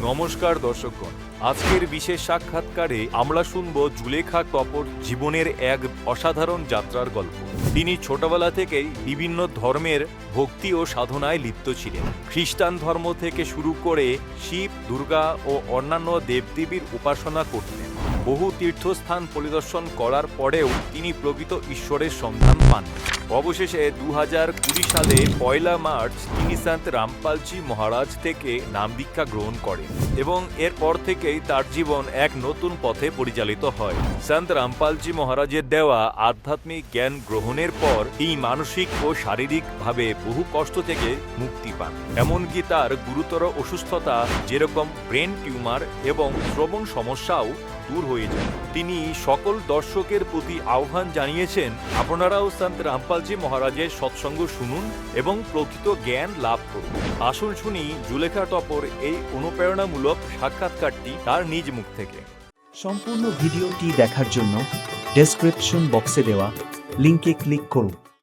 নমস্কার দর্শকগণ, আজকের বিশেষ সাক্ষাৎকারে আমরা শুনব জুলেখা টপর জীবনের এক অসাধারণ যাত্রার গল্প। তিনি ছোটবেলা থেকেই বিভিন্ন ধর্মের ভক্তি ও সাধনায় লিপ্ত ছিলেন। খ্রিস্টান ধর্ম থেকে শুরু করে শিব, দুর্গা ও অন্যান্য দেবদেবীর উপাসনা করতেন। বহু তীর্থস্থান পরিদর্শন করার পরেও তিনি প্রকৃত ঈশ্বরের সন্ধান পান। অবশেষে 2020 সালে 1 মার্চ তিনি সন্ত রামপালজি মহারাজ থেকে নাম দীক্ষা গ্রহণ করেন এবং এরপর থেকেই তার জীবন এক নতুন পথে পরিচালিত হয়। সন্ত রামপালজি মহারাজের দেওয়া আধ্যাত্মিক জ্ঞান গ্রহণের পর তিনি মানসিক ও শারীরিকভাবে বহু কষ্ট থেকে মুক্তি পান। এমনকি তার গুরুতর অসুস্থতা যেরকম ব্রেন টিউমার এবং শ্রবণ সমস্যাও দূর হয়ে যায়। তিনি সকল দর্শকের প্রতি আহ্বান জানিয়েছেন, আপনারাও সন্ত রামপালজি মহারাজের সৎসঙ্গ শুনুন এবং প্রকৃত জ্ঞান লাভ করুন। আসুন শুনি জুলেখা টপর এই অনুপ্রেরণামূলক সাক্ষাৎকারটি তার নিজ মুখ থেকে। সম্পূর্ণ ভিডিওটি দেখার জন্য ডেসক্রিপশন বক্সে দেওয়া লিংকে ক্লিক করুন।